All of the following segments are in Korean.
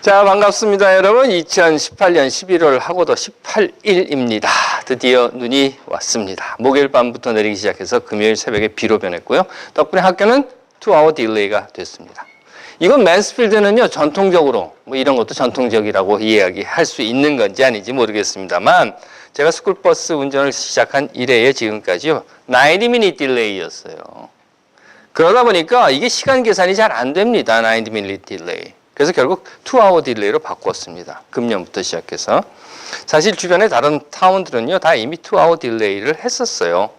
자, 반갑습니다, 여러분. 2018년 11월 하고도 18일입니다. 드디어 눈이 왔습니다. 목요일 밤부터 내리기 시작해서 금요일 새벽에 비로 변했고요. 덕분에 학교는 2hour 딜레이가 됐습니다. 이건 맨스필드는요, 전통적으로, 뭐 이런 것도 전통적이라고 이야기할 수 있는 건지 아닌지 모르겠습니다만, 제가 스쿨버스 운전을 시작한 이래에 지금까지요, 90minute 딜레이였어요. 그러다 보니까 이게 시간 계산이 잘 안 됩니다. 90minute 딜레이. 그래서 결국 2hour 딜레이로 바꿨습니다. 금년부터 시작해서. 사실 주변의 다른 타운들은요, 다 이미 2hour 딜레이를 했었어요.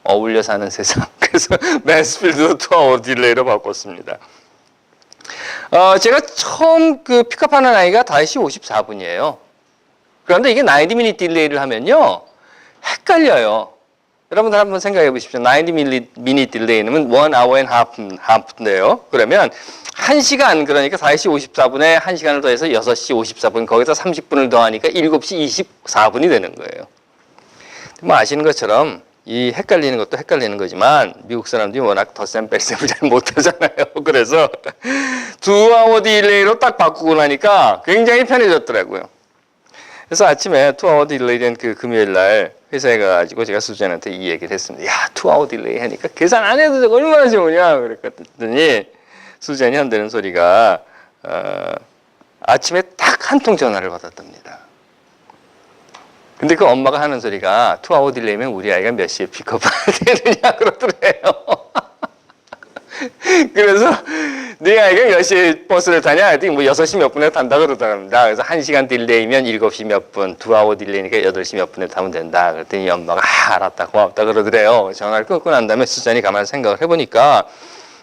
어울려 사는 세상. 그래서 맨스필드도 2hour 딜레이로 바꿨습니다. 제가 처음 그 픽업하는 아이가 5시 54분이에요. 그런데 이게 90minute 딜레이를 하면요, 헷갈려요. 여러분들 한번 생각해 보십시오. 90minute 딜레이는 1hour and half인데요. 그러면 1시간, 그러니까 4시 54분에 1시간을 더해서 6시 54분, 거기서 30분을 더하니까 7시 24분이 되는 거예요. 뭐 아시는 것처럼 이 헷갈리는 것도 헷갈리는 거지만 미국 사람들이 워낙 덧셈 뺄셈을 잘 못하잖아요. 그래서 2hour 딜레이로 딱 바꾸고 나니까 굉장히 편해졌더라고요. 그래서 아침에 2hour 딜레이 된 그 금요일 날 회사에 가가지고 제가 수잔한테 이 얘기를 했습니다. 야, 2hour 딜레이 하니까 계산 안 해도 되고 얼마나 좋으냐 그랬더니 수잔이 한다는 소리가 아침에 딱 한 통 전화를 받았답니다. 근데 그 엄마가 하는 소리가 2hour 딜레이면 우리 아이가 몇 시에 픽업해야 되느냐 그러더래요. 그래서 네 아이가 몇 시에 버스를 타냐? 하여튼 뭐 6시 몇 분에 탄다 그러더랍니다. 그래서 1시간 딜레이면 7시 몇 분, 2hour 딜레이니까 8시 몇 분에 타면 된다. 그랬더니 엄마가 알았다, 고맙다 그러더래요. 전화를 끊고 난 다음에 수잔이 가만히 생각을 해보니까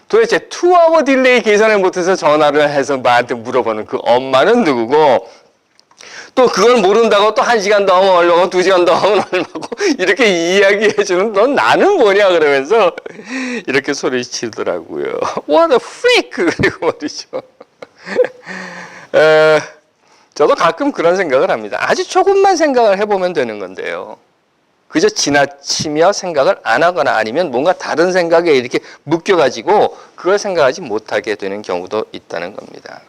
도대체 2hour 딜레이 계산을 못해서 전화를 해서 나한테 물어보는 그 엄마는 누구고, 또 그걸 모른다고 또 1시간 더 하면 얼마고 2시간 더 하면 얼마고 이렇게 이야기해주는 넌 나는 뭐냐 그러면서 이렇게 소리치더라고요. What a freak! 그리고 말이죠. 저도 가끔 그런 생각을 합니다. 아주 조금만 생각을 해보면 되는 건데요. 그저 지나치며 생각을 안 하거나 아니면 뭔가 다른 생각에 이렇게 묶여가지고 그걸 생각하지 못하게 되는 경우도 있다는 겁니다.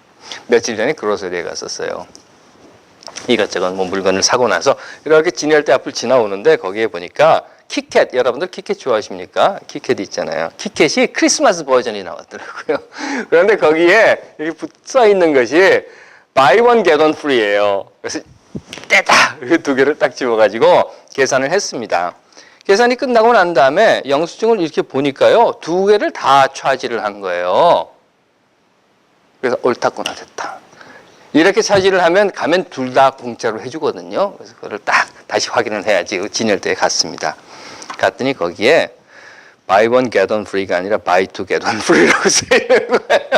며칠 전에 그로서리에 갔었어요. 이것저것 뭐 물건을 사고 나서 이렇게 진열대 앞을 지나오는데 거기에 보니까 키캣, 여러분들 키캣 좋아하십니까? 키캣 있잖아요. 키캣이 크리스마스 버전이 나왔더라고요. 그런데 거기에 이렇게 붙어 있는 것이 buy one get one free예요. 그래서 떼다! 이렇게 2개를 딱 집어가지고 계산을 했습니다. 계산이 끝나고 난 다음에 영수증을 이렇게 보니까요, 2개를 다 차지를 한 거예요. 그래서 옳다구나, 됐다. 이렇게 차지를 하면 가면 둘 다 공짜로 해주거든요. 그래서 그거를 딱 다시 확인을 해야지. 진열대에 갔습니다. 갔더니 거기에 buy one get one free가 아니라 buy two get one free라고 써있는 거예요.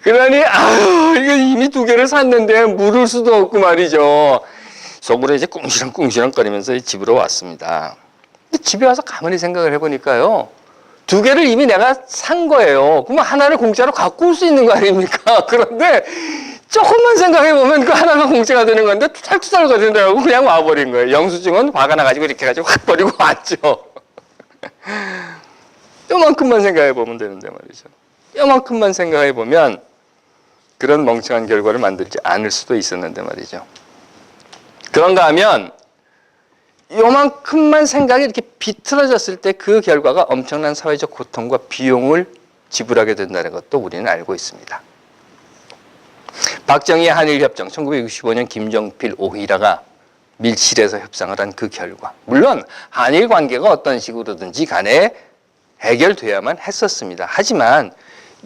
그러니 이거 이미 2개를 샀는데 물을 수도 없고 말이죠. 속으로 이제 꿍시렁 거리면서 집으로 왔습니다. 근데 집에 와서 가만히 생각을 해보니까요, 2개를 이미 내가 산 거예요. 그러면 하나를 공짜로 갖고 올 수 있는 거 아닙니까? 그런데 조금만 생각해보면 그 하나가 공짜가 되는 건데 찰투살가 된다고 그냥 와버린 거예요. 영수증은 화가 나가지고 이렇게 해가지고 확 버리고 왔죠. 요만큼만 생각해보면 되는데 말이죠. 요만큼만 생각해보면 그런 멍청한 결과를 만들지 않을 수도 있었는데 말이죠. 그런가 하면 요만큼만 생각이 이렇게 비틀어졌을 때 그 결과가 엄청난 사회적 고통과 비용을 지불하게 된다는 것도 우리는 알고 있습니다. 박정희의 한일협정, 1965년 김정필, 오히라가 밀실에서 협상을 한 그 결과. 물론 한일 관계가 어떤 식으로든지 간에 해결돼야만 했었습니다. 하지만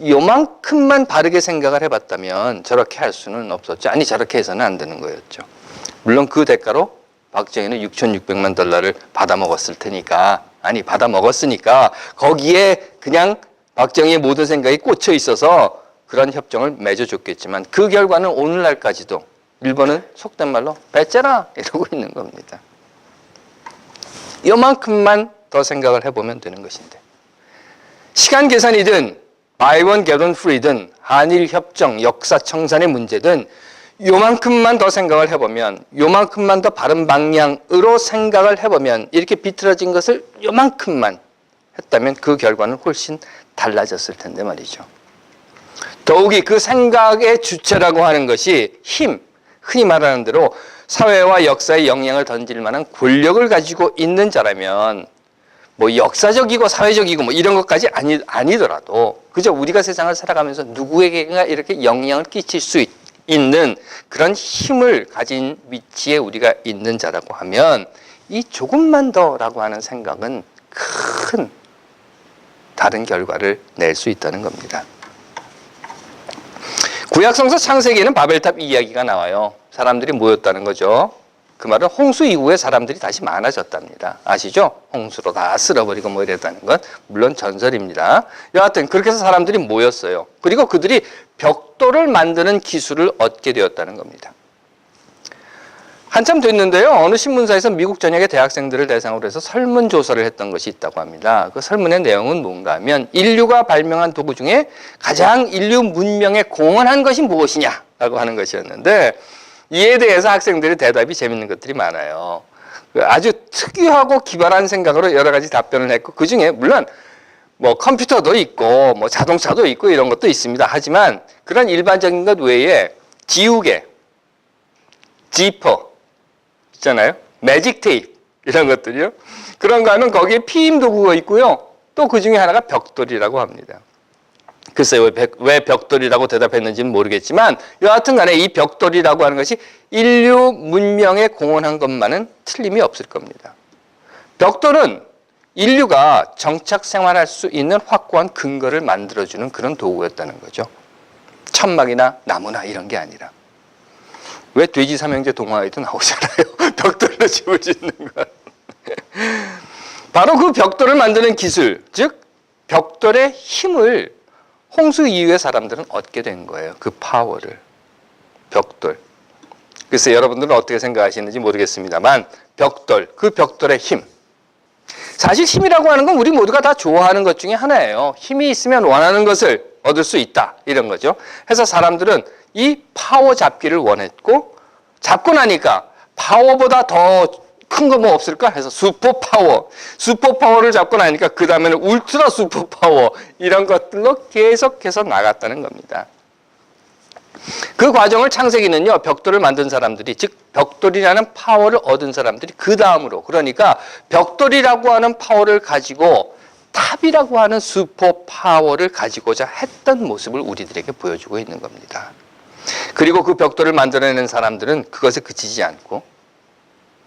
요만큼만 바르게 생각을 해봤다면 저렇게 할 수는 없었죠. 아니, 저렇게 해서는 안 되는 거였죠. 물론 그 대가로 박정희는 $6,600만 받아먹었을 테니까, 아니 받아먹었으니까 거기에 그냥 박정희의 모든 생각이 꽂혀 있어서 그런 협정을 맺어줬겠지만 그 결과는 오늘날까지도 일본은 속된 말로 배째라 이러고 있는 겁니다. 요만큼만 더 생각을 해보면 되는 것인데, 시간 계산이든 buy one get one free든 한일 협정 역사 청산의 문제든 요만큼만 더 생각을 해보면, 요만큼만 더 바른 방향으로 생각을 해보면, 이렇게 비틀어진 것을 요만큼만 했다면 그 결과는 훨씬 달라졌을 텐데 말이죠. 더욱이 그 생각의 주체라고 하는 것이 힘, 흔히 말하는 대로 사회와 역사에 영향을 던질 만한 권력을 가지고 있는 자라면 뭐 역사적이고 사회적이고 뭐 이런 것까지 아니더라도 그저 우리가 세상을 살아가면서 누구에게가 이렇게 영향을 끼칠 수 있는 그런 힘을 가진 위치에 우리가 있는 자라고 하면 이 조금만 더라고 하는 생각은 큰 다른 결과를 낼 수 있다는 겁니다. 구약성서 창세기에는 바벨탑 이야기가 나와요. 사람들이 모였다는 거죠. 그 말은 홍수 이후에 사람들이 다시 많아졌답니다. 아시죠? 홍수로 다 쓸어버리고 뭐 이랬다는 건 물론 전설입니다. 여하튼 그렇게 해서 사람들이 모였어요. 그리고 그들이 벽돌을 만드는 기술을 얻게 되었다는 겁니다. 한참 됐는데요. 어느 신문사에서 미국 전역의 대학생들을 대상으로 해서 설문조사를 했던 것이 있다고 합니다. 그 설문의 내용은 뭔가 하면 인류가 발명한 도구 중에 가장 인류 문명에 공헌한 것이 무엇이냐라고 하는 것이었는데 이에 대해서 학생들의 대답이 재밌는 것들이 많아요. 아주 특이하고 기발한 생각으로 여러 가지 답변을 했고 그중에 물론 뭐 컴퓨터도 있고 뭐 자동차도 있고 이런 것도 있습니다. 하지만 그런 일반적인 것 외에 지우개, 지퍼 있잖아요. 매직 테이프 이런 것들이요. 그런 거 하면 거기에 피임 도구가 있고요. 또 그 중에 하나가 벽돌이라고 합니다. 글쎄요, 왜 벽돌이라고 대답했는지는 모르겠지만 여하튼 간에 이 벽돌이라고 하는 것이 인류 문명에 공헌한 것만은 틀림이 없을 겁니다. 벽돌은 인류가 정착 생활할 수 있는 확고한 근거를 만들어주는 그런 도구였다는 거죠. 천막이나 나무나 이런 게 아니라. 왜 돼지 삼형제 동화에도 나오잖아요. 벽돌로 집을 짓는 것. 바로 그 벽돌을 만드는 기술, 즉 벽돌의 힘을 홍수 이후의 사람들은 얻게 된 거예요. 그 파워를. 벽돌. 글쎄 여러분들은 어떻게 생각하시는지 모르겠습니다만 벽돌, 그 벽돌의 힘. 사실 힘이라고 하는 건 우리 모두가 다 좋아하는 것 중에 하나예요. 힘이 있으면 원하는 것을 얻을 수 있다. 이런 거죠. 그래서 사람들은 이 파워 잡기를 원했고 잡고 나니까 파워보다 더 큰 거 뭐 없을까 해서 슈퍼파워를 잡고 나니까 그 다음에는 울트라 슈퍼파워 이런 것들로 계속해서 나갔다는 겁니다. 그 과정을 창세기는요 벽돌을 만든 사람들이 즉 벽돌이라는 파워를 얻은 사람들이 그 다음으로 그러니까 벽돌이라고 하는 파워를 가지고 탑이라고 하는 슈퍼파워를 가지고자 했던 모습을 우리들에게 보여주고 있는 겁니다. 그리고 그 벽돌을 만들어내는 사람들은 그것에 그치지 않고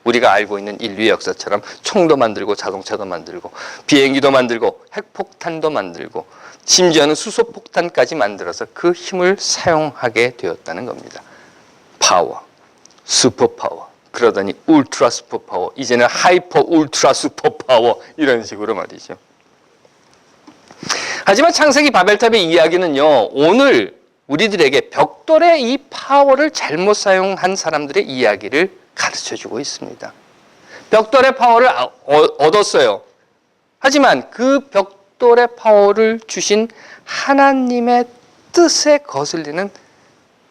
우리가 알고 있는 인류의 역사처럼 총도 만들고 자동차도 만들고 비행기도 만들고 핵폭탄도 만들고 심지어는 수소폭탄까지 만들어서 그 힘을 사용하게 되었다는 겁니다. 파워, 슈퍼파워, 그러더니 울트라 슈퍼파워, 이제는 하이퍼 울트라 슈퍼파워 이런 식으로 말이죠. 하지만 창세기 바벨탑의 이야기는요 오늘 우리들에게 벽돌의 이 파워를 잘못 사용한 사람들의 이야기를 가르쳐주고 있습니다. 벽돌의 파워를 얻었어요. 하지만 그 벽돌의 파워를 주신 하나님의 뜻에 거슬리는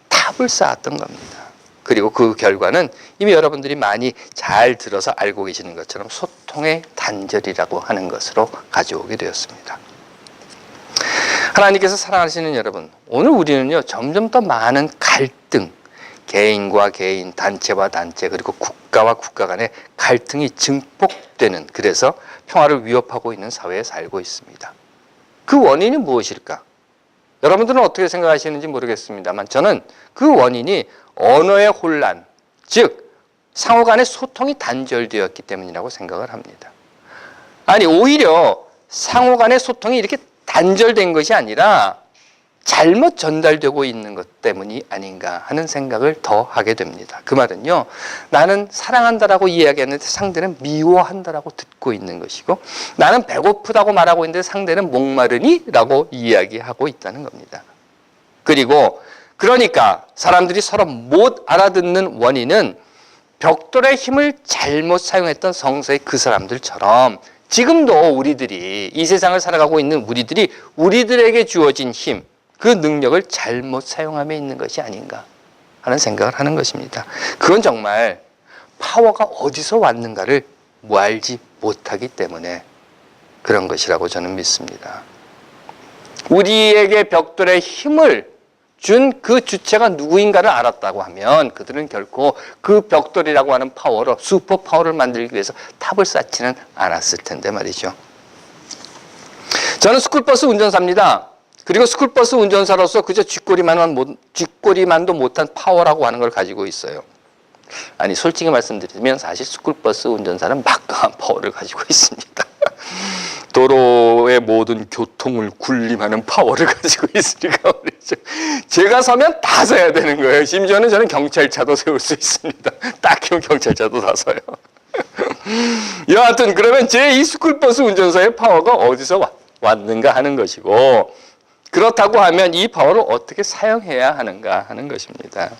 탑을 쌓았던 겁니다. 그리고 그 결과는 이미 여러분들이 많이 잘 들어서 알고 계시는 것처럼 소통의 단절이라고 하는 것으로 가져오게 되었습니다. 하나님께서 사랑하시는 여러분, 오늘 우리는요 점점 더 많은 갈등, 개인과 개인, 단체와 단체, 그리고 국가와 국가 간의 갈등이 증폭되는 그래서 평화를 위협하고 있는 사회에 살고 있습니다. 그 원인이 무엇일까? 여러분들은 어떻게 생각하시는지 모르겠습니다만 저는 그 원인이 언어의 혼란, 즉 상호 간의 소통이 단절되었기 때문이라고 생각을 합니다. 아니 오히려 상호 간의 소통이 이렇게 단절된 것이 아니라 잘못 전달되고 있는 것 때문이 아닌가 하는 생각을 더 하게 됩니다. 그 말은요, 나는 사랑한다라고 이야기하는데 상대는 미워한다라고 듣고 있는 것이고 나는 배고프다고 말하고 있는데 상대는 목마르니? 라고 이야기하고 있다는 겁니다. 그리고 그러니까 사람들이 서로 못 알아듣는 원인은 벽돌의 힘을 잘못 사용했던 성서의 그 사람들처럼 지금도 우리들이 이 세상을 살아가고 있는 우리들이 우리들에게 주어진 힘, 그 능력을 잘못 사용함에 있는 것이 아닌가 하는 생각을 하는 것입니다. 그건 정말 파워가 어디서 왔는가를 알지 못하기 때문에 그런 것이라고 저는 믿습니다. 우리에게 벽돌의 힘을 준 그 주체가 누구인가를 알았다고 하면 그들은 결코 그 벽돌이라고 하는 파워로 슈퍼 파워를 만들기 위해서 탑을 쌓지는 않았을 텐데 말이죠. 저는 스쿨버스 운전사입니다. 그리고 스쿨버스 운전사로서 그저 쥐꼬리만도 못한 파워라고 하는 걸 가지고 있어요. 아니 솔직히 말씀드리면 사실 스쿨버스 운전사는 막강한 파워를 가지고 있습니다. 도로의 모든 교통을 군림하는 파워를 가지고 있으니까 말이죠. 제가 서면 다 서야 되는 거예요. 심지어는 저는 경찰차도 세울 수 있습니다. 딱 키면 경찰차도 다 서요. 여하튼 그러면 제 이 스쿨버스 운전사의 파워가 어디서 왔는가 하는 것이고, 그렇다고 하면 이 파워를 어떻게 사용해야 하는가 하는 것입니다.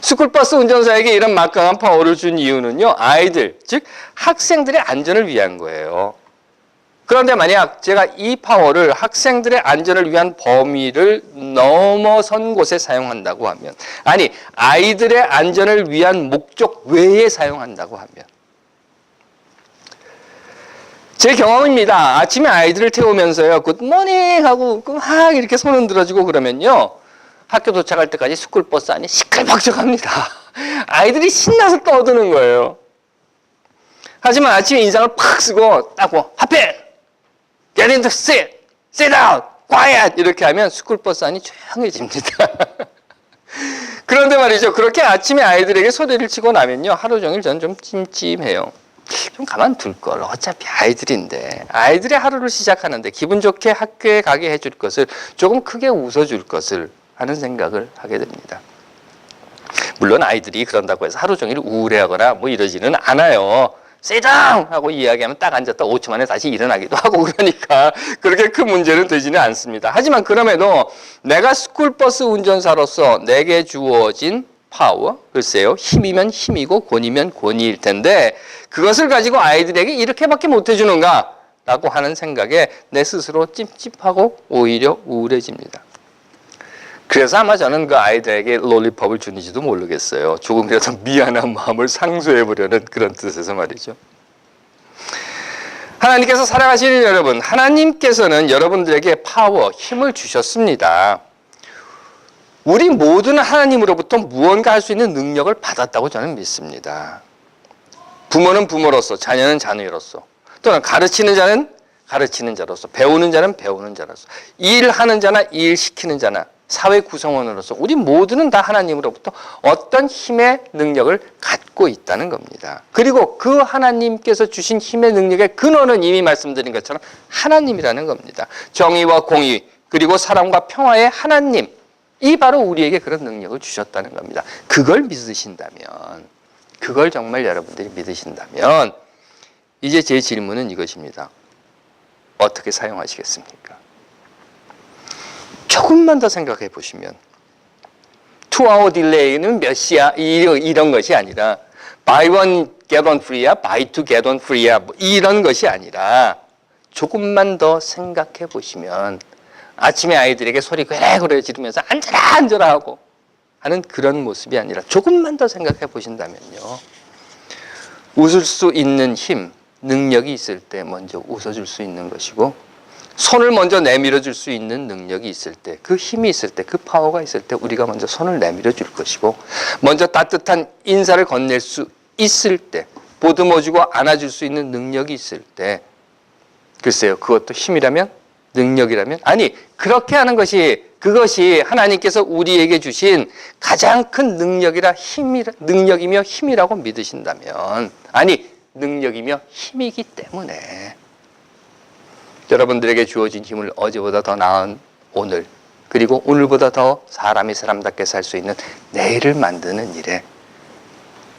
스쿨버스 운전사에게 이런 막강한 파워를 준 이유는요, 아이들, 즉 학생들의 안전을 위한 거예요. 그런데 만약 제가 이 파워를 학생들의 안전을 위한 범위를 넘어선 곳에 사용한다고 하면, 아니 아이들의 안전을 위한 목적 외에 사용한다고 하면, 제 경험입니다. 아침에 아이들을 태우면서요, 굿모닝 하고 막 이렇게 손 흔들어주고 그러면요, 학교 도착할 때까지 스쿨버스 안이 시끌벅적합니다. 아이들이 신나서 떠드는 거예요. 하지만 아침에 인상을 팍 쓰고 딱 하필 Get in the seat, sit down, quiet 이렇게 하면 스쿨버스 안이 조용해집니다. 그런데 말이죠, 그렇게 아침에 아이들에게 소리를 치고 나면요, 하루 종일 저는 좀 찜찜해요. 좀 가만둘 걸. 어차피 아이들인데, 아이들의 하루를 시작하는데 기분 좋게 학교에 가게 해줄 것을, 조금 크게 웃어줄 것을 하는 생각을 하게 됩니다. 물론 아이들이 그런다고 해서 하루 종일 우울해하거나 뭐 이러지는 않아요. Sit down! 하고 이야기하면 딱 앉았다 5초 만에 다시 일어나기도 하고 그러니까 그렇게 큰 문제는 되지는 않습니다. 하지만 그럼에도 내가 스쿨버스 운전사로서 내게 주어진 파워, 글쎄요, 힘이면 힘이고 권위면 권위일 텐데 그것을 가지고 아이들에게 이렇게밖에 못 해주는가? 라고 하는 생각에 내 스스로 찝찝하고 오히려 우울해집니다. 그래서 아마 저는 그 아이들에게 롤리팝을 주는지도 모르겠어요. 조금이라도 미안한 마음을 상쇄해보려는 그런 뜻에서 말이죠. 하나님께서 사랑하시는 여러분, 하나님께서는 여러분들에게 파워, 힘을 주셨습니다. 우리 모두는 하나님으로부터 무언가 할 수 있는 능력을 받았다고 저는 믿습니다. 부모는 부모로서, 자녀는 자녀로서, 또는 가르치는 자는 가르치는 자로서, 배우는 자는 배우는 자로서, 일하는 자나 일시키는 자나 사회 구성원으로서 우리 모두는 다 하나님으로부터 어떤 힘의 능력을 갖고 있다는 겁니다. 그리고 그 하나님께서 주신 힘의 능력의 근원은 이미 말씀드린 것처럼 하나님이라는 겁니다. 정의와 공의 그리고 사랑과 평화의 하나님, 이 바로 우리에게 그런 능력을 주셨다는 겁니다. 그걸 믿으신다면, 그걸 정말 여러분들이 믿으신다면 이제 제 질문은 이것입니다. 어떻게 사용하시겠습니까? 조금만 더 생각해 보시면 2hour delay는 몇 시야? 이런 것이 아니라 buy one get one free야? buy two get one free야? 뭐 이런 것이 아니라 조금만 더 생각해 보시면 아침에 아이들에게 소리 그래 지르면서 앉아라 하고 하는 그런 모습이 아니라 조금만 더 생각해 보신다면요, 웃을 수 있는 힘, 능력이 있을 때 먼저 웃어줄 수 있는 것이고, 손을 먼저 내밀어 줄 수 있는 능력이 있을 때, 그 힘이 있을 때, 그 파워가 있을 때 우리가 먼저 손을 내밀어 줄 것이고, 먼저 따뜻한 인사를 건넬 수 있을 때, 보듬어 주고 안아줄 수 있는 능력이 있을 때, 글쎄요, 그것도 힘이라면, 능력이라면, 아니 그렇게 하는 것이, 그것이 하나님께서 우리에게 주신 가장 큰 능력이며 힘이라고 믿으신다면, 아니 능력이며 힘이기 때문에 여러분들에게 주어진 힘을 어제보다 더 나은 오늘, 그리고 오늘보다 더 사람이 사람답게 살 수 있는 내일을 만드는 일에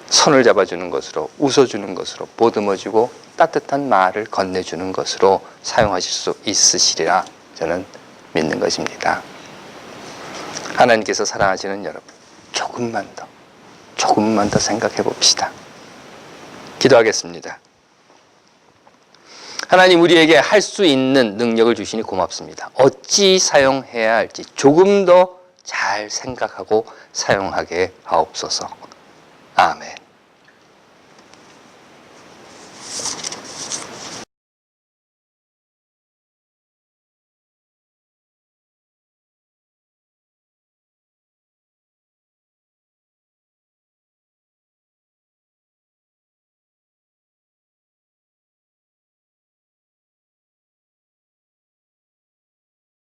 손을 잡아주는 것으로, 웃어주는 것으로, 보듬어주고 따뜻한 말을 건네주는 것으로 사용하실 수 있으시리라 저는 믿는 것입니다. 하나님께서 사랑하시는 여러분, 조금만 더 생각해 봅시다. 기도하겠습니다. 하나님, 우리에게 할 수 있는 능력을 주시니 고맙습니다. 어찌 사용해야 할지 조금 더 잘 생각하고 사용하게 하옵소서. 아멘.